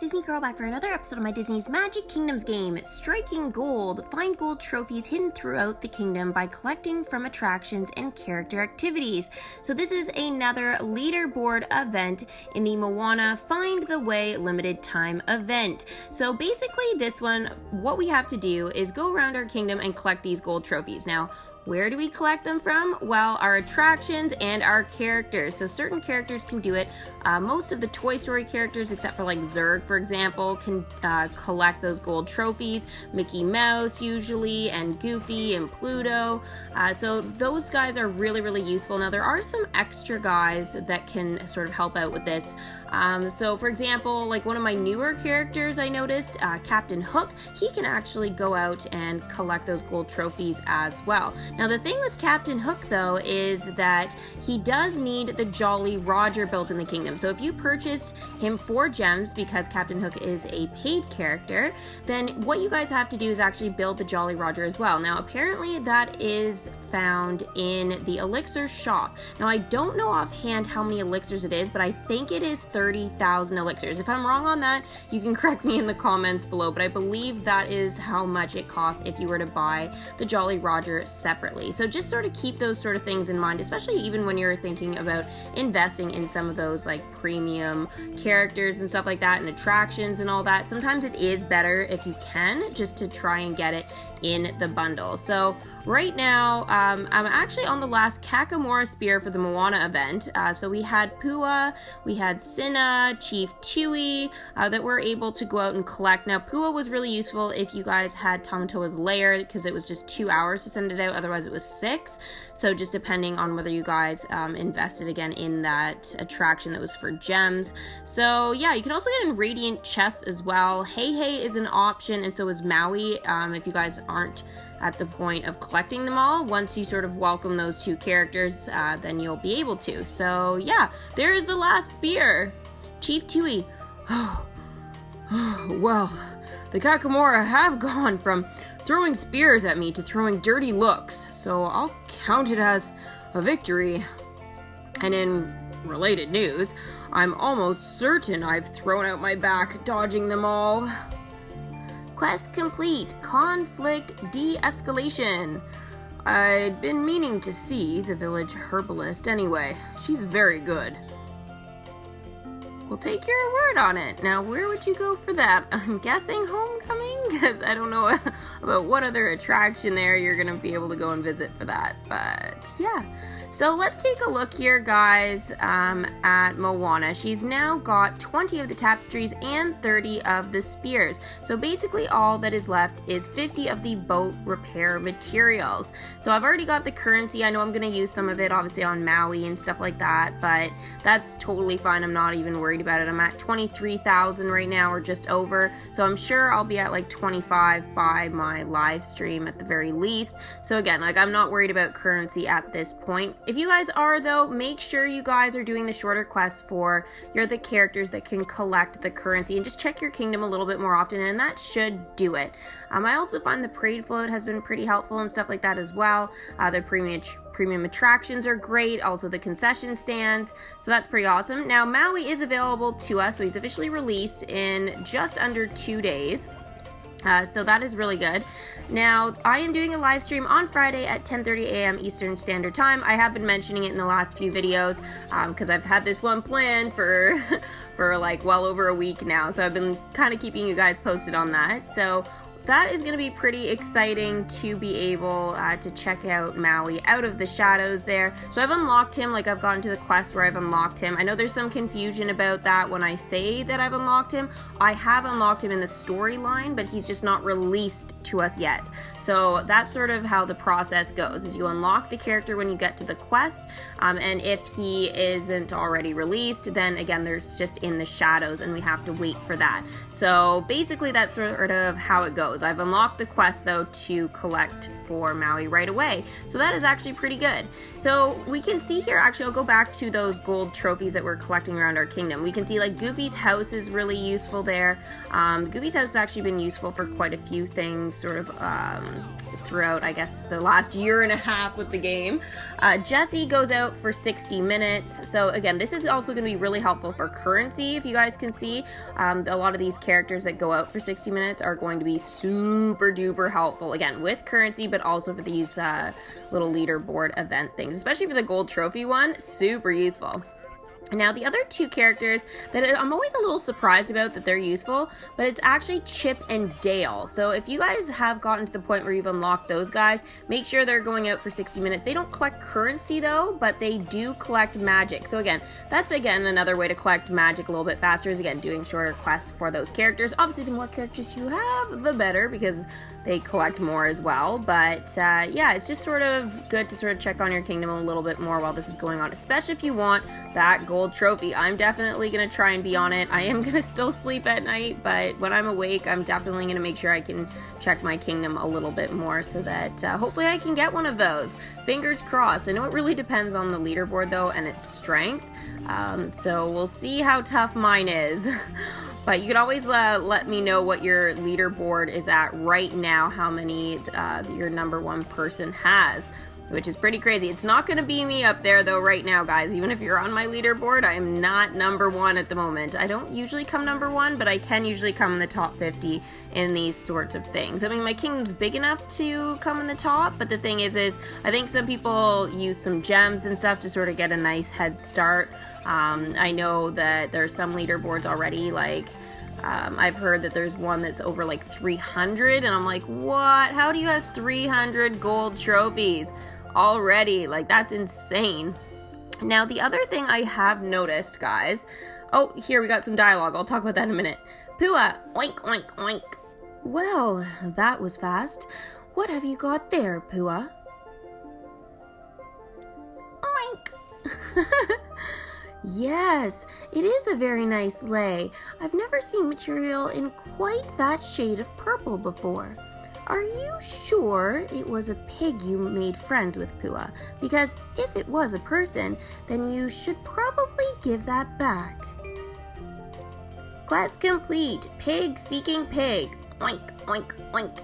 Disney Girl back for another episode of my Disney's Magic Kingdoms game, Striking Gold. Find gold trophies hidden throughout the kingdom by collecting from attractions and character activities. So this is another leaderboard event in the MOANA Find the Way limited time event. So basically this one, what we have to do is go around our kingdom and collect these gold trophies. Now, where do we collect them from? Well, our attractions and our characters. So certain characters can do it. Most of the Toy Story characters, except for like Zurg, for example, can collect those gold trophies. Mickey Mouse usually, and Goofy and Pluto. So those guys are really, really useful. Now there are some extra guys that can sort of help out with this. So for example, like one of my newer characters I noticed, Captain Hook, he can actually go out and collect those gold trophies as well. Now the thing with Captain Hook though is that he does need the Jolly Roger built in the kingdom. So if you purchased him 4 gems, because Captain Hook is a paid character, then what you guys have to do is actually build the Jolly Roger as well. Now apparently that is found in the elixir shop. Now I don't know offhand how many elixirs it is, but I think it is 30,000 elixirs. If I'm wrong on that, you can correct me in the comments below, but I believe that is how much it costs if you were to buy the Jolly Roger separately. So just sort of keep those sort of things in mind, especially even when you're thinking about investing in some of those like premium characters and stuff like that, and attractions and all that. Sometimes it is better if you can just to try and get it in the bundle. So right now, I'm actually on the last Kakamora Spear for the Moana event. So we had Pua, we had Cinna, Chief Tui, that were able to go out and collect. Now Pua was really useful if you guys had Tamatoa's Lair, because it was just 2 hours to send it out, otherwise it was 6. So just depending on whether you guys invested again in that attraction that was for gems. So yeah, you can also get in Radiant chests as well. Hey Hey is an option, and so is Maui, if you guys aren't at the point of collecting them all. Once you sort of welcome those 2 characters, then you'll be able to. So yeah, there is the last spear. Chief Tui. Well, the Kakamora have gone from throwing spears at me to throwing dirty looks, so I'll count it as a victory. And in related news, I'm almost certain I've thrown out my back dodging them all. Quest complete. Conflict de-escalation. I'd been meaning to see the village herbalist anyway. She's very good. We'll take your word on it. Now, where would you go for that? I'm guessing Homecoming, because I don't know about what other attraction there you're going to be able to go and visit for that. But yeah. So let's take a look here, guys, at Moana. She's now got 20 of the tapestries and 30 of the spears. So basically all that is left is 50 of the boat repair materials. So I've already got the currency. I know I'm going to use some of it obviously on Maui and stuff like that, but that's totally fine. I'm not even worried about it. I'm at 23,000 right now, or just over. So I'm sure I'll be at like 25 by my live stream at the very least. So again, like I'm not worried about currency at this point. If you guys are though, make sure you guys are doing the shorter quests for the characters that can collect the currency, and just check your kingdom a little bit more often, and that should do it. I also find the parade float has been pretty helpful and stuff like that as well. The premium attractions are great, also the concession stands, so that's pretty awesome. Now Maui is available to us, so he's officially released in just under 2 days. So that is really good. Now, I am doing a live stream on Friday at 10:30 a.m. Eastern Standard Time. I have been mentioning it in the last few videos, because I've had this one planned for like well over a week now. So I've been kind of keeping you guys posted on that. So that is going to be pretty exciting to be able to check out Maui out of the shadows there. So I've unlocked him, like I've gotten to the quest where I've unlocked him. I know there's some confusion about that when I say that I've unlocked him. I have unlocked him in the storyline, but he's just not released to us yet. So that's sort of how the process goes, is you unlock the character when you get to the quest, and if he isn't already released, then again, there's just in the shadows, and we have to wait for that. So basically that's sort of how it goes. I've unlocked the quest though to collect for Maui right away, so that is actually pretty good. So we can see here, actually I'll go back to those gold trophies that we're collecting around our kingdom. We can see like Goofy's house is really useful there. Goofy's house has actually been useful for quite a few things, sort of throughout, I guess, the last year and a half with the game. Jesse goes out for 60 minutes. So again, this is also going to be really helpful for currency. If you guys can see, a lot of these characters that go out for 60 minutes are going to be super duper helpful, again, with currency, but also for these little leaderboard event things, especially for the gold trophy one. Super useful. Now, the other two characters that I'm always a little surprised about that they're useful, but it's actually Chip and Dale. So if you guys have gotten to the point where you've unlocked those guys, make sure they're going out for 60 minutes. They don't collect currency though, but they do collect magic. So again, that's another way to collect magic a little bit faster is again doing shorter quests for those characters. Obviously, the more characters you have, the better, because they collect more as well. But yeah, it's just sort of good to sort of check on your kingdom a little bit more while this is going on, especially if you want that gold trophy. I'm definitely going to try and be on it. I am going to still sleep at night, but when I'm awake, I'm definitely going to make sure I can check my kingdom a little bit more so that hopefully I can get one of those. Fingers crossed. I know it really depends on the leaderboard though and its strength. So we'll see how tough mine is. But you can always let me know what your leaderboard is at right now, how many your number one person has, which is pretty crazy. It's not going to be me up there though right now, guys. Even if you're on my leaderboard, I am not number one at the moment. I don't usually come number one, but I can usually come in the top 50 in these sorts of things. I mean, my kingdom's big enough to come in the top, but the thing is I think some people use some gems and stuff to sort of get a nice head start. I know that there's some leaderboards already, like I've heard that there's one that's over like 300, and I'm like, what? How do you have 300 gold trophies already? Like, that's insane. Now, the other thing I have noticed, guys, oh, here we got some dialogue. I'll talk about that in a minute. Pua, oink, oink, oink. Well, that was fast. What have you got there, Pua? Oink. Yes, it is a very nice sleigh. I've never seen material in quite that shade of purple before. Are you sure it was a pig you made friends with, Pua? Because if it was a person, then you should probably give that back. Quest complete. Pig seeking pig. Oink, oink, oink.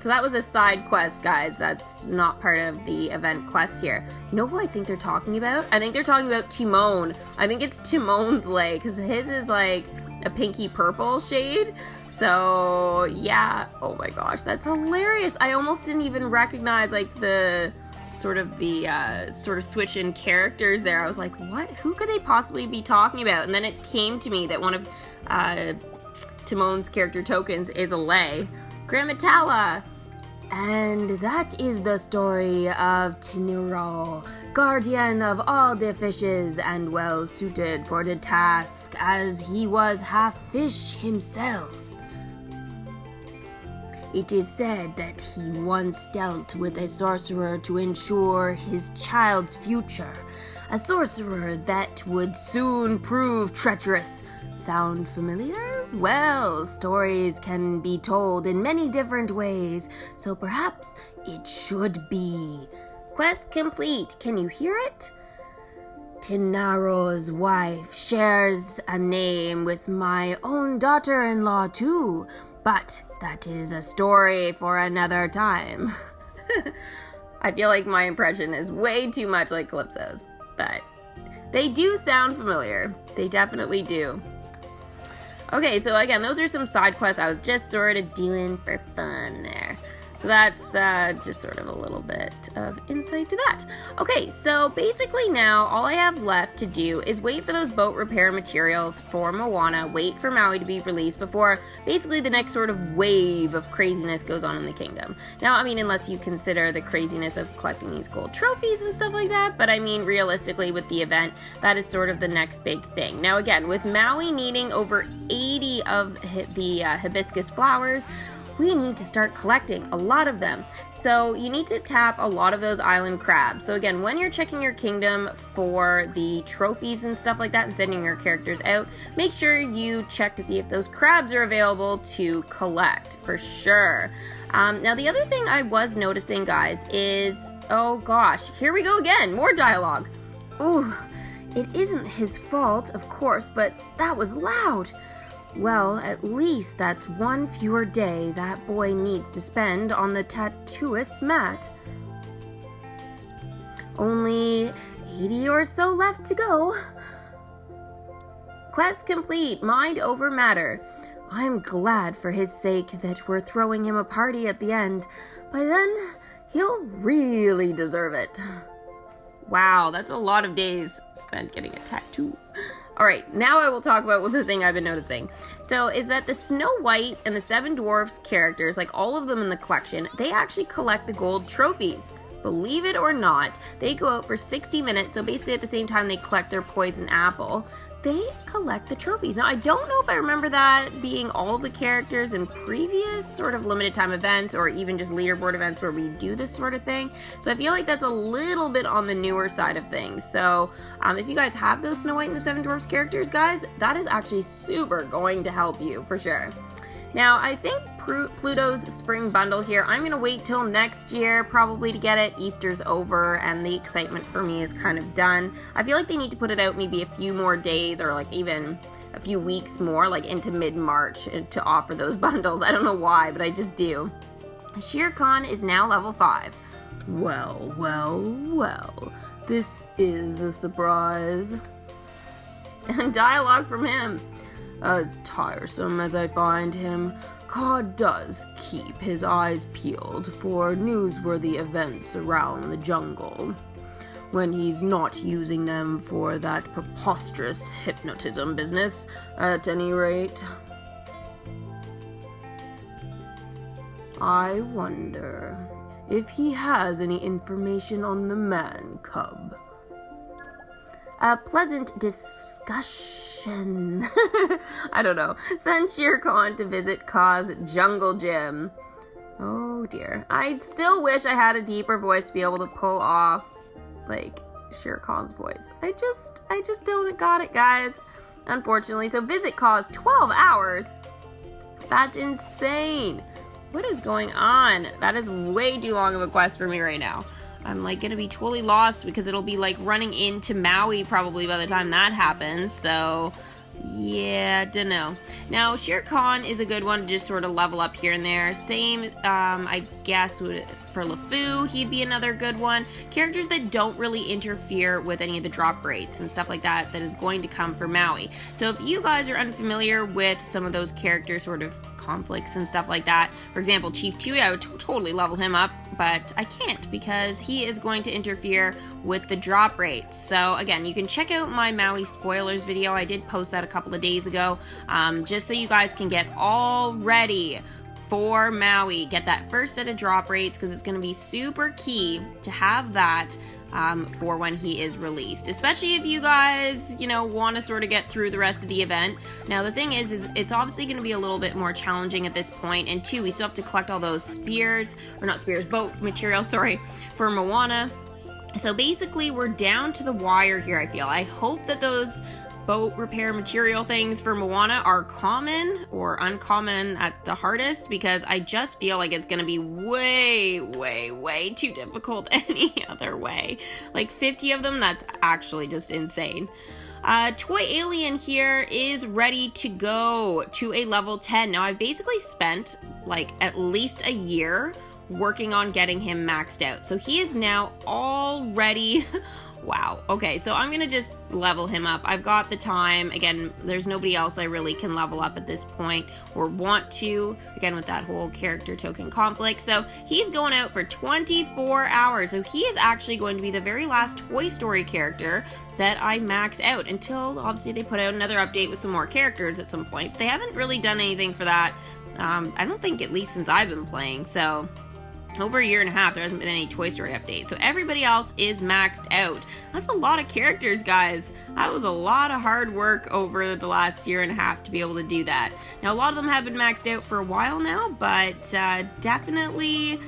So that was a side quest, guys. That's not part of the event quest here. You know who I think they're talking about? I think they're talking about Timon. I think it's Timon's leg, because his is like a pinky purple shade. So yeah, oh my gosh, that's hilarious. I almost didn't even recognize like the sort of switch in characters there. I was like, what? Who could they possibly be talking about? And then it came to me that one of Timon's character tokens is a lei. Grammatala. And that is the story of Tiniro, guardian of all the fishes and well suited for the task, as he was half fish himself. It is said that he once dealt with a sorcerer to ensure his child's future, a sorcerer that would soon prove treacherous. Sound familiar? Well, stories can be told in many different ways, so perhaps it should be. Quest complete. Can you hear it? Tinaro's wife shares a name with my own daughter-in-law too, but that is a story for another time. I feel like my impression is way too much like Calypso's, but they do sound familiar. They definitely do. Okay, so again, those are some side quests I was just sort of doing for fun there. So that's just sort of a little bit of insight to that. Okay, so basically now all I have left to do is wait for those boat repair materials for Moana, wait for Maui to be released before basically the next sort of wave of craziness goes on in the kingdom. Now, I mean, unless you consider the craziness of collecting these gold trophies and stuff like that, but I mean, realistically with the event, that is sort of the next big thing. Now again, with Maui needing over 80 of the hibiscus flowers, we need to start collecting a lot of them. So you need to tap a lot of those island crabs. So again, when you're checking your kingdom for the trophies and stuff like that and sending your characters out, make sure you check to see if those crabs are available to collect for sure. Now the other thing I was noticing, guys, is, oh gosh, here we go again, more dialogue. Ooh, it isn't his fault, of course, but that was loud. Well, at least that's one fewer day that boy needs to spend on the tattooist's mat. Only 80 or so left to go. Quest complete, mind over matter. I'm glad for his sake that we're throwing him a party at the end. By then, he'll really deserve it. Wow, that's a lot of days spent getting a tattoo. Alright, now I will talk about the thing I've been noticing. So, is that the Snow White and the Seven Dwarfs characters, like all of them in the collection, they actually collect the gold trophies. Believe it or not, they go out for 60 minutes, so basically at the same time they collect their poison apple, they collect the trophies. Now, I don't know if I remember that being all the characters in previous sort of limited time events or even just leaderboard events where we do this sort of thing. So I feel like that's a little bit on the newer side of things. So if you guys have those Snow White and the Seven Dwarfs characters, guys, that is actually super going to help you for sure. Now, I think Pluto's spring bundle here, I'm going to wait till next year probably to get it. Easter's over and the excitement for me is kind of done. I feel like they need to put it out maybe a few more days or like even a few weeks more, like into mid-March to offer those bundles. I don't know why, but I just do. Shere Khan is now level 5. Well, this is a surprise. And dialogue from him. As tiresome as I find him, Ka does keep his eyes peeled for newsworthy events around the jungle. When he's not using them for that preposterous hypnotism business, at any rate. I wonder if he has any information on the man cub. A pleasant discussion. I don't know. Send Shere Khan to visit Ka's jungle gym. Oh dear. I still wish I had a deeper voice to be able to pull off, like, Shere Khan's voice. I just don't got it, guys. Unfortunately. So visit Ka's 12 hours. That's insane. What is going on? That is way too long of a quest for me right now. I'm like gonna be totally lost because it'll be like running into Maui probably by the time that happens. So yeah, dunno. Now Shere Khan is a good one to just sort of level up here and there. Same, I guess for LeFou, he'd be another good one. Characters that don't really interfere with any of the drop rates and stuff like that is going to come for Maui. So if you guys are unfamiliar with some of those character sort of conflicts and stuff like that, for example, Chief Tui, I would totally level him up, but I can't because he is going to interfere with the drop rates. So again, you can check out my Maui spoilers video. I did post that a couple of days ago, just so you guys can get all ready for Maui. Get that first set of drop rates because it's going to be super key to have that for when he is released, especially if you guys, want to sort of get through the rest of the event. Now, the thing is it's obviously going to be a little bit more challenging at this point, and two, we still have to collect all those boat material, for MOANA. So basically, we're down to the wire here, I feel. I hope that those boat repair material things for MOANA are common or uncommon at the hardest, because I just feel like it's going to be way too difficult any other way. Like 50 of them, that's actually just insane. Toy Alien here is ready to go to a level 10. Now, I've basically spent like at least a year working on getting him maxed out. So he is now already... Wow. Okay, so I'm going to just level him up. I've got the time. Again, there's nobody else I really can level up at this point or want to, again, with that whole character token conflict. So he's going out for 24 hours. So he is actually going to be the very last Toy Story character that I max out until, obviously, they put out another update with some more characters at some point. They haven't really done anything for that, I don't think, at least since I've been playing. So... over a year and a half, there hasn't been any Toy Story updates. So everybody else is maxed out. That's a lot of characters, guys. That was a lot of hard work over the last year and a half to be able to do that. Now, a lot of them have been maxed out for a while now, but definitely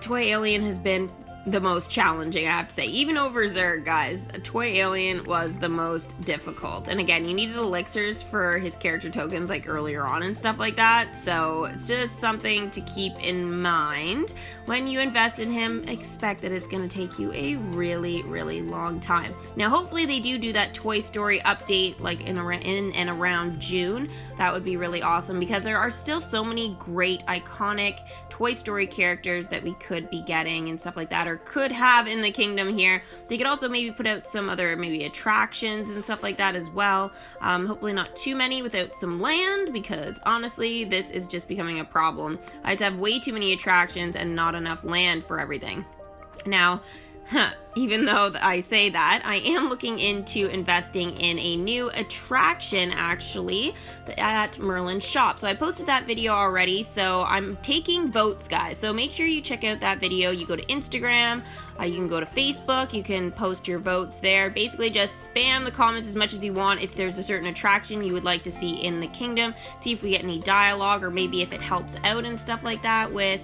Toy Alien has been the most challenging, I have to say. Even over Zerg, guys, a toy alien was the most difficult. And again, you needed elixirs for his character tokens like earlier on and stuff like that. So it's just something to keep in mind. When you invest in him, expect that it's going to take you a really, really long time. Now, hopefully they do that Toy Story update like in and around June. That would be really awesome because there are still so many great, iconic Toy Story characters that we could be getting and stuff like that, or could have in the kingdom here. They could also maybe put out some other maybe attractions and stuff like that as well. Hopefully not too many without some land, because honestly this is just becoming a problem. I just have way too many attractions and not enough land for everything. Now, even though I say that, I am looking into investing in a new attraction actually at Merlin's shop. So I posted that video already, so I'm taking votes, guys. So make sure you check out that video. You go to Instagram, you can go to Facebook, you can post your votes there. Basically just spam the comments as much as you want if there's a certain attraction you would like to see in the kingdom. See if we get any dialogue, or maybe if it helps out and stuff like that with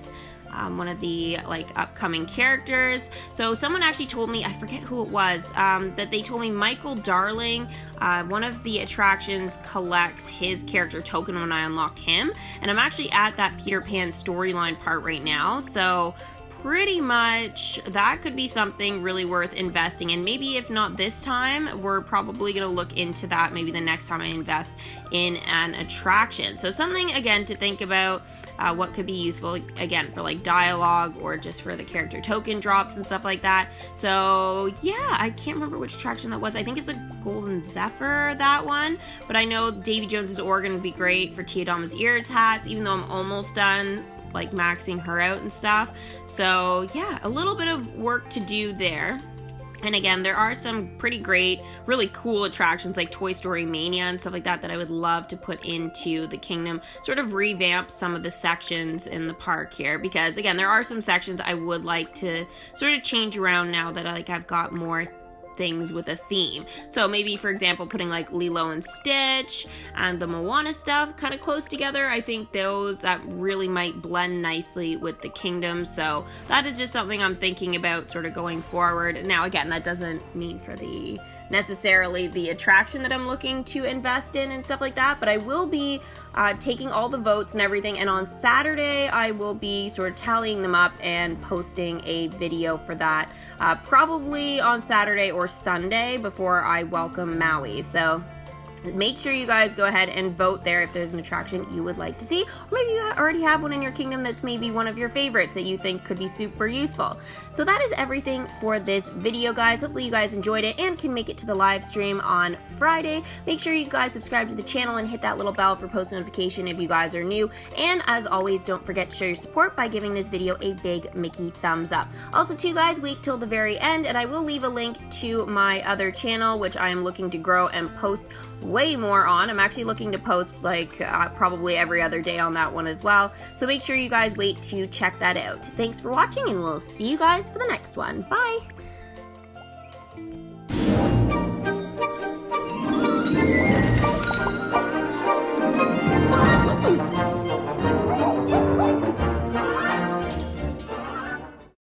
one of the like upcoming characters. So someone actually told me, I forget who it was, that they told me Michael Darling, one of the attractions collects his character token when I unlock him, and I'm actually at that Peter Pan storyline part right now, so pretty much that could be something really worth investing in. Maybe if not this time, we're probably going to look into that maybe the next time I invest in an attraction. So something again to think about, what could be useful again for like dialogue or just for the character token drops and stuff like that. So yeah, I can't remember which attraction that was. I think it's a Golden Zephyr, that one, but I know Davy Jones's organ would be great for Tiadama's ears hats, even though I'm almost done like maxing her out and stuff. So yeah, a little bit of work to do there. And again, there are some pretty great, really cool attractions like Toy Story Mania and stuff like that that I would love to put into the kingdom, sort of revamp some of the sections in the park here, because again, there are some sections I would like to sort of change around now that I've got more things with a theme. So maybe, for example, putting like Lilo and Stitch and the Moana stuff kind of close together. I think that really might blend nicely with the kingdom. So that is just something I'm thinking about sort of going forward. Now, again, that doesn't mean for necessarily the attraction that I'm looking to invest in and stuff like that, but I will be taking all the votes and everything, and on Saturday I will be sort of tallying them up and posting a video for that, probably on Saturday or Sunday before I welcome Maui. So make sure you guys go ahead and vote there if there's an attraction you would like to see, or maybe you already have one in your kingdom that's maybe one of your favorites that you think could be super useful. So that is everything for this video, guys. Hopefully you guys enjoyed it and can make it to the live stream on Friday. Make sure you guys subscribe to the channel and hit that little bell for post notification if you guys are new. And as always, don't forget to show your support by giving this video a big Mickey thumbs up. Also too, guys, wait till the very end and I will leave a link to my other channel, which I am looking to grow and post way more on. I'm actually looking to post like probably every other day on that one as well. So make sure you guys wait to check that out. Thanks for watching and we'll see you guys for the next one. Bye!